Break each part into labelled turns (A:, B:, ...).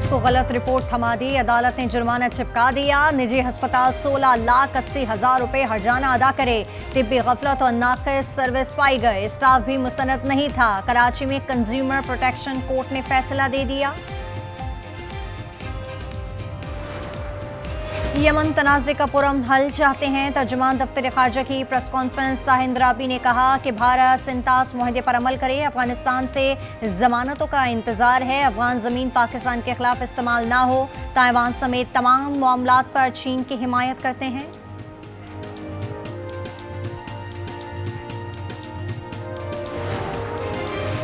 A: Police को गलत report थमा दी, अदालत ने जुर्माना चिपका दिया। निजी अस्पताल 16,80,000 रुपए हर्जाना अदा करे। तिब्बी गफलत और नाक़िस सर्विस पाई गए। स्टाफ भी मुस्तनद नहीं था। कराची में कंज्यूमर प्रोटेक्शन कोर्ट ने फैसला दे दिया। यमन तनाज़े का पुरअमन हल चाहते हैं। तर्जुमान दफ्तर खारजा की प्रेस कॉन्फ्रेंस ताहिंद राबी ने कहा कि भारत सिंतास मुआहदे पर अमल करे। अफगानिस्तान से जमानतों का इंतजार है। अफगान जमीन पाकिस्तान के खिलाफ इस्तेमाल ना हो। ताइवान समेत तमाम मामलात पर चीन की हिमायत करते हैं।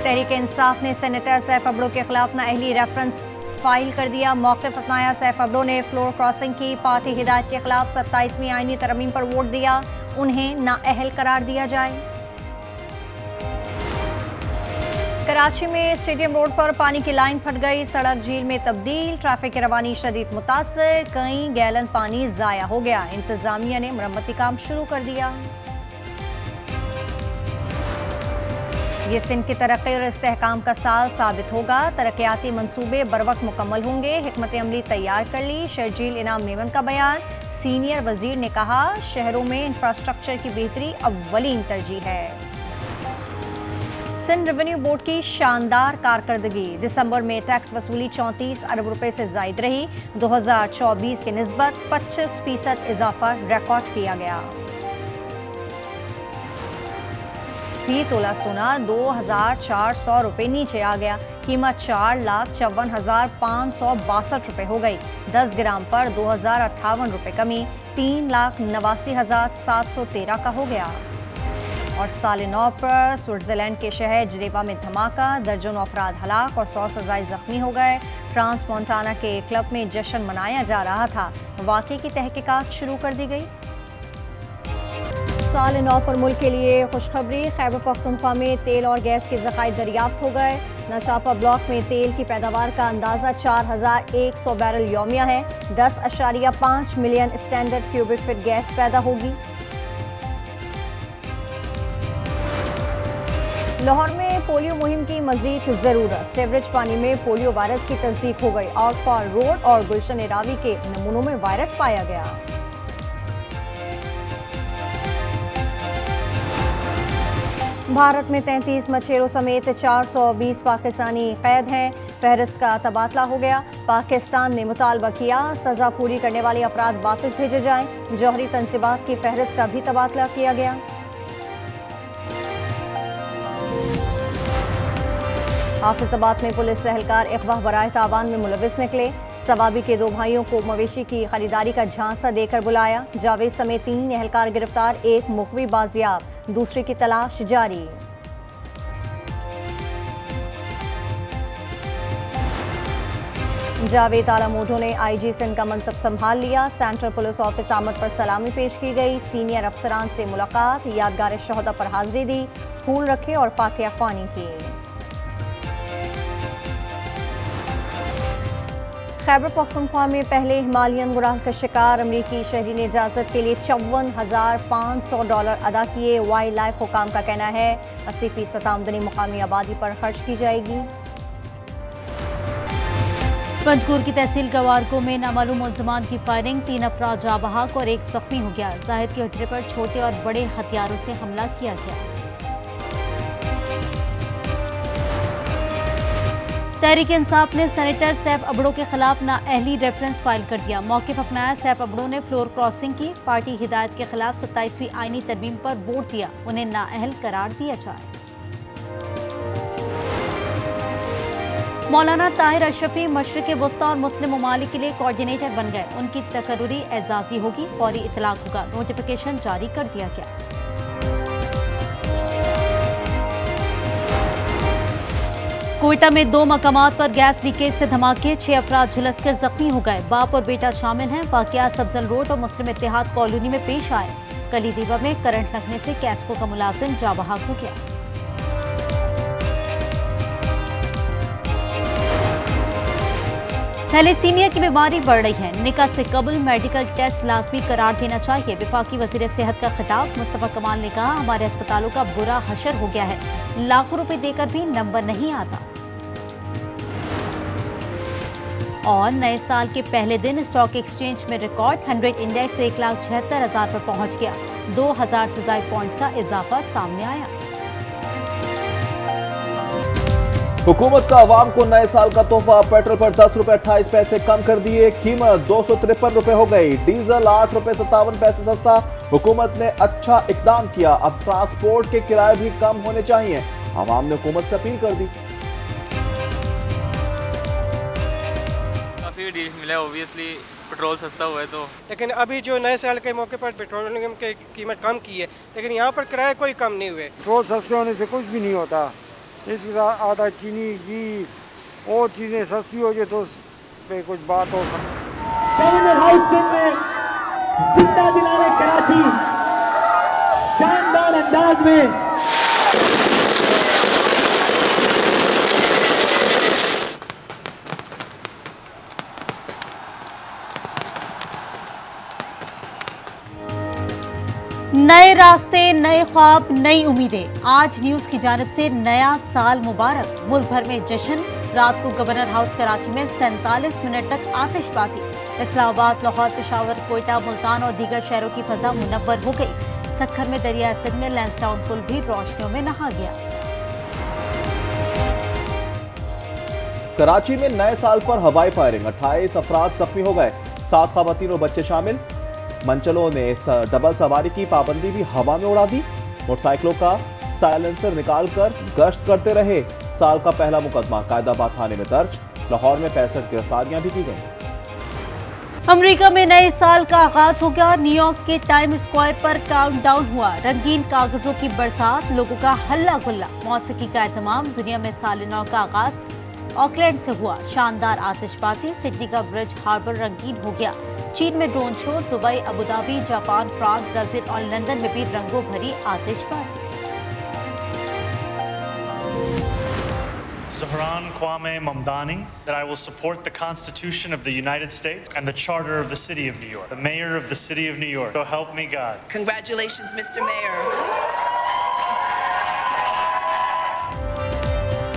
A: तहरीक इंसाफ ने सेनेटर सैफ अबड़ो के खिलाफ नाअहली रेफरेंस फाइल कर दिया। मौक़िफ़ अपनाया। सैफ अबड़ो ने फ्लोर क्रॉसिंग की। पार्टी हिदायत के खिलाफ 27वीं आईनी तरमीम पर वोट दिया। उन्हें नाअहल करार दिया जाए। कराची में स्टेडियम रोड पर पानी की लाइन फट गई। सड़क झील में तब्दील। ट्रैफिक की रवानी शदीद मुतासर। कई गैलन पानी ज़ाया हो गया। इंतजामिया ने मरम्मती काम शुरू कर दिया। ये सिंध की तरक्की और इस्तेहकाम का साल साबित होगा। तरक्याती मंसूबे बरवक्त मुकम्मल होंगे। हिकमत अमली तैयार कर ली। शर्जील इनाम मेमन का बयान। सीनियर वजीर ने कहा, शहरों में इंफ्रास्ट्रक्चर की बेहतरी अव्वलीन तरजीह है। सिंध रेवेन्यू बोर्ड की शानदार कारकर्दगी। दिसंबर में टैक्स वसूली 34 अरब रुपए से जायद रही। 2024 की निस्बत 25% इजाफा रिकॉर्ड किया गया। फी तोला सोना 2,400 रुपए नीचे आ गया। कीमत 4,54,562 रुपए हो गई। 10 ग्राम पर 2,058 रुपए कमी 3,89,713 का हो गया। और साल नौ पर स्विट्जरलैंड के शहर जिनेवा में धमाका। दर्जनों अफराद हलाक और 100 से ज़ायद जख्मी हो गए। फ्रांस मोंटाना के क्लब में जश्न मनाया जा रहा था। वाक़े की तहकीकात शुरू कर दी गई। साल नौ पर मुल्क के लिए खुशखबरी। खैबर पख्तूनख्वा में तेल और गैस के ज़खायर दरियाफ्त हो गए। नशापा ब्लॉक में तेल की पैदावार का अंदाज़ा 4,100 बैरल यौमिया है। 10.5 million standard cubic feet gas पैदा होगी। लाहौर में पोलियो मुहिम की मजीद जरूरत। सेवरेज पानी में पोलियो वायरस की तस्दीक हो गई। आउटफॉल रोड और गुलशन रावी के नमूनों में वायरस पाया गया। भारत में 33 मछेरों समेत 420 पाकिस्तानी कैद हैं। फहरिस्त का तबादला हो गया। पाकिस्तान ने मुतालबा किया, सजा पूरी करने वाले अफराद वापस भेजे जाएं। जौहरी तनसीबात की फहरिस्त का भी तबादला किया गया। हाफिजाबाद में पुलिस एहलकार अगवा बराए तावान में मुलविस निकले। सवाबी के 2 भाइयों को मवेशी की खरीदारी का झांसा देकर बुलाया। जावेद समेत 3 एहलकार गिरफ्तार। एक मुखबी बाजियाब। दूसरे की तलाश जारी। जावेद आला मोटो ने आईजी सिंध का मनसब संभाल लिया। सेंट्रल पुलिस ऑफिस आमद पर सलामी पेश की गई। सीनियर अफसरान से मुलाकात। यादगार शहदा पर हाजिरी दी। फूल रखे और फाके अख्वानी की। खैबर पख्तूनख्वा में पहले हिमालयन गुराह का शिकार अमरीकी शहरी ने इजाज़त के लिए $54,500 अदा किए। वाइल्ड लाइफ हुकाम का कहना है 80% आमदनी मुकामी आबादी पर खर्च की जाएगी।
B: पंजगुर की तहसील गवारको में नामालूम मुलजमान की फायरिंग। 3 अफराद जाँ बहक और 1 जख्मी हो गया। जाहिद के हुजरे पर छोटे और बड़े हथियारों से हमला किया गया। तहरीक इंसाफ ने सेनेटर सैफ अबड़ो के खिलाफ नाअहली रेफरेंस फाइल कर दिया। मौक़िफ़ अपनाया। सैफ अबड़ो ने फ्लोर क्रॉसिंग की। पार्टी हिदायत के खिलाफ 27वीं आईनी तरमीम पर वोट दिया। उन्हें नाअहल करार दिया जाए। मौलाना ताहिर अशरफी मशरिक़ वस्ता और मुस्लिम ममालिक के लिए कोऑर्डिनेटर बन गए। उनकी तकर्रुरी एजाज़ी होगी। फौरी इतलाक होगा। नोटिफिकेशन जारी कर दिया गया। कोयटा में 2 मकामात पर गैस लीकेज से धमाके। 6 अफराद झुलस कर जख्मी हो गए। बाप और बेटा शामिल हैं। वाक़िया सब्जल रोड और मुस्लिम इत्तेहाद कॉलोनी में पेश आए। कलीदीवा में करंट लगने से कैस्को का मुलाजिम जाँ बहक हो गया। थैलेसीमिया की बीमारी बढ़ रही है। निकाह से कबल मेडिकल टेस्ट लाजमी करार देना चाहिए। वफाकी वज़ीर सेहत का खिताब। मुस्तफा कमाल ने कहा, हमारे अस्पतालों का बुरा हशर हो गया है। लाखों रुपए देकर भी नंबर नहीं आता। और नए साल के पहले दिन स्टॉक एक्सचेंज में रिकॉर्ड 100 इंडेक्स 1,76,000 पर पहुंच गया। 2000 से ज्यादा पॉइंट्स का इजाफा सामने आया।
C: हुकूमत का अवाम को नए साल का तोहफा, पेट्रोल पर 10 रुपए 28 पैसे कम कर दिए, कीमत 253 रुपए हो गई, डीजल 8 रुपए 57 पैसे सस्ता। हुकूमत ने अच्छा इकदाम किया, अब ट्रांसपोर्ट के किराए भी कम होने चाहिए। अवाम ने हुकूमत से अपील कर दी।
D: काफ़ी डील मिला, ऑब्वियसली पेट्रोल सस्ता हुआ है तो।
E: लेकिन अभी जो नए साल के मौके पर पेट्रोलियम की कीमत कम की है, लेकिन यहाँ पर किराए कोई कम नहीं हुए।
F: पेट्रोल सस्ते होने से कुछ भी नहीं होता, इसके साथ आटा, चीनी, घी और चीज़ें सस्ती हो जाए तो उस पे कुछ बात हो सकती।
G: में जिंदा दिलाने कराची शानदार अंदाज में
B: नए रास्ते, नए ख्वाब, नई उम्मीदें। आज न्यूज की जानिब से नया साल मुबारक। मुल्क भर में जश्न। रात को गवर्नर हाउस कराची में 47 मिनट तक आतिशबाजी। इस्लामाबाद, लाहौर, पेशावर, कोयटा, मुल्तान और दीगर शहरों की फजा मुनव्वर हो गई। सक्खर में दरिया सिंध में लैंसडाउन पुल भी रोशनियों में नहा गया।
C: कराची में नए साल पर हवाई फायरिंग, 28 अफराद जख्मी हो गए, 7 खवातीन और बच्चे शामिल। मंचलों ने डबल सवारी की पाबंदी भी हवा में उड़ा दी। मोटरसाइकिलों का साइलेंसर निकालकर गश्त करते रहे। साल का पहला मुकदमा कायदाबाद थाने में दर्ज। लाहौर में 65 गिरफ्तारियां भी की गई।
B: अमेरिका में नए साल का आगाज हो गया। न्यूयॉर्क के टाइम स्क्वायर पर काउंटडाउन हुआ। रंगीन कागजों की बरसात, लोगों का हल्ला गुल्ला, मौसीकी का एहतमाम। दुनिया में साल नौ का आगाज ऑकलैंड से हुआ। शानदार आतिशबाजी, सिडनी का ब्रिज हार्बर रंगीन हो गया। चीन में drone show, Dubai, Abu Dhabi, Japan, France, Brazil और लंदन में भी रंगों भरी आतिशबाजी।
H: Zahran Kwame Mamdani, that I will support the Constitution of the United States and the Charter of the City of New York, the Mayor of the City of New York. So help me God.
I: Congratulations, Mr. Mayor.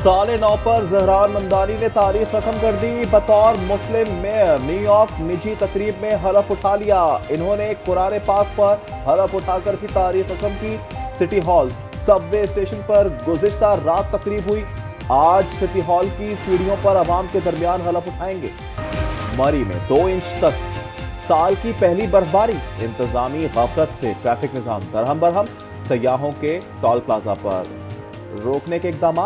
C: साले 9 पर जहरान ममदानी ने तारीफ रकम कर दी। बतौर मुस्लिम mayor New York निजी तकरीब में हलफ उठा लिया। इन्होंने कुरान पाक पर हलफ उठाकर की तारीफ रकम की। सिटी हॉल सबवे स्टेशन पर गुज़िश्ता रात तकरीब हुई। आज सिटी हॉल की सीढ़ियों पर अवाम के दरमियान हलफ उठाएंगे। मरी में 2 इंच तक साल की पहली बर्फबारी। इंतजामी गफलत से ट्रैफिक निजाम दरहम बरहम। सयाहों के टोल प्लाजा पर रोकने के इकदाम,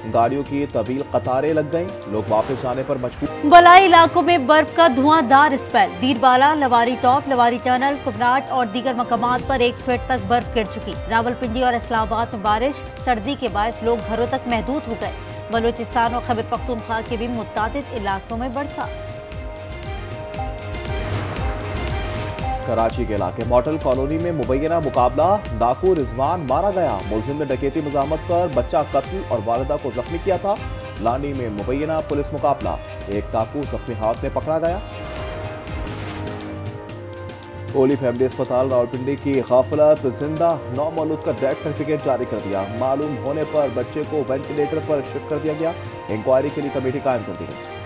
C: गाड़ियों की तवील कतारें लग गईं, लोग वापस जाने पर मजबूर।
B: बलाई इलाकों में बर्फ का धुआंधार spell. Dir Bala, Lavari top, Lavari tunnel, Kumrat और दीगर मकामात पर 1 फीट तक बर्फ गिर चुकी। रावलपिंडी और इस्लामाबाद में बारिश, सर्दी के बायस लोग घरों तक महदूद हो गए। बलूचिस्तान और खैबर पख्तूनख्वा के भी मुतादिद इलाकों में बरसात।
C: कराची के इलाके मॉडल कॉलोनी में मुबैना मुकाबला, डाकू रिजवान मारा गया। मुलजिम ने डकैती मज़ामत कर बच्चा कत्ल और वालिदा को जख्मी किया था। लानी में मुबैना पुलिस मुकाबला, एक डाकू जख्मी हाथ में पकड़ा गया। ओली फैमिली अस्पताल रावलपिंडी की गाफिलत जिंदा, 9 मौलूद का डेथ सर्टिफिकेट जारी कर दिया। मालूम होने पर बच्चे को वेंटिलेटर पर शिफ्ट कर दिया गया। इंक्वायरी के लिए कमेटी कायम कर दी गई।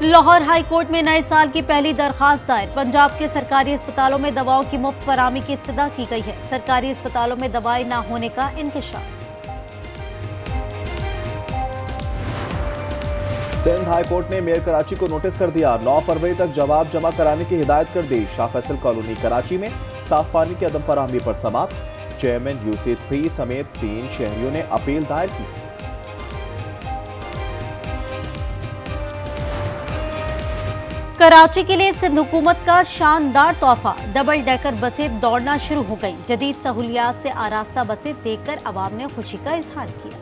B: लाहौर हाई कोर्ट में नए साल की पहली दरखास्त दायर। पंजाब के सरकारी अस्पतालों में दवाओं की मुफ्त फराहमी की इस्तदा की गई है। सरकारी अस्पतालों में दवाएं न होने का इंकशाफ।
C: सिंध हाई कोर्ट ने मेयर कराची को नोटिस कर दिया। 9 फरवरी तक जवाब जमा कराने की हिदायत कर दी। शाह फैसल कॉलोनी कराची में साफ पानी की अदम फराहमी पर समात। चेयरमैन UC3 समेत 3 शहरियों ने अपील दायर की।
B: कराची के लिए सिंध हुकूमत का शानदार तोहफा। डबल डेकर बसें दौड़ना शुरू हो गई। जदीद सहूलियात से आरास्ता बसें देखकर अवाम ने खुशी का इजहार किया।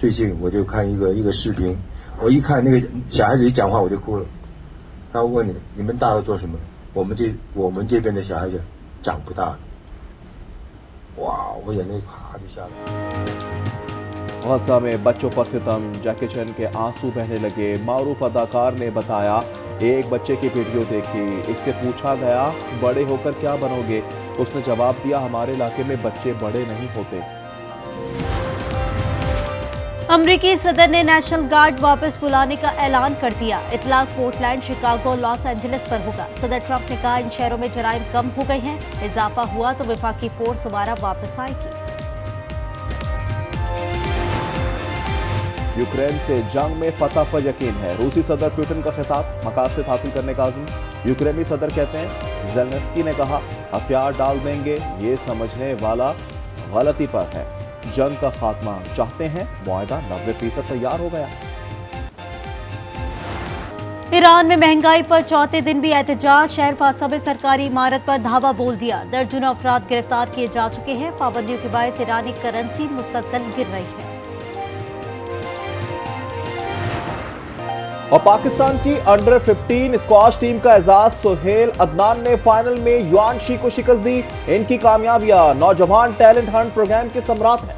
J: 最近我就看一个视频，我一看那个小孩子一讲话我就哭了。他问你们大了做什么？我们这边的小孩子长不大。哇，我眼泪啪就下来。
C: गज़ा में बच्चों पर सितम, जैकी चैन के आंसू बहने लगे। मारूफ अदाकार ने बताया एक बच्चे की वीडियो देखी, इससे पूछा गया बड़े होकर क्या बनोगे? उसने जवाब दिया, हमारे इलाके में बच्चे बड़े नहीं होते।
B: अमरीकी सदर ने नेशनल गार्ड वापस बुलाने का ऐलान कर दिया। इतलाक पोर्टलैंड, शिकागो, लॉस एंजलिस पर होगा। सदर ट्रंप ने कहा इन शहरों में जराइम कम हो गए हैं, इजाफा हुआ तो वफाकी फोर्स दोबारा वापस आएगी।
C: यूक्रेन से जंग में फतह पर यकीन है। रूसी सदर पुतिन का खिताब, मकासद हासिल करने का अज़्म। यूक्रेनी सदर कहते हैं ज़ेलेंस्की ने कहा हथियार डाल देंगे, ये समझने वाला गलती पर है। जंग का खात्मा चाहते हैं, मुआहदा 90% तैयार हो गया।
B: ईरान में महंगाई पर चौथे दिन भी एहतजाज। शहर फासा में सरकारी इमारत पर धावा बोल दिया। दर्जनों अफराद गिरफ्तार किए जा चुके हैं। पाबंदियों के बायस ईरानी करेंसी मुसलसल गिर रही है।
C: और पाकिस्तान की अंडर 15 स्क्वाश टीम का एजाज सुहेल अदनान ने फाइनल में युआन शी को शिकस्त दी। इनकी कामयाबियां नौजवान टैलेंट हंट प्रोग्राम के सम्राट हैं।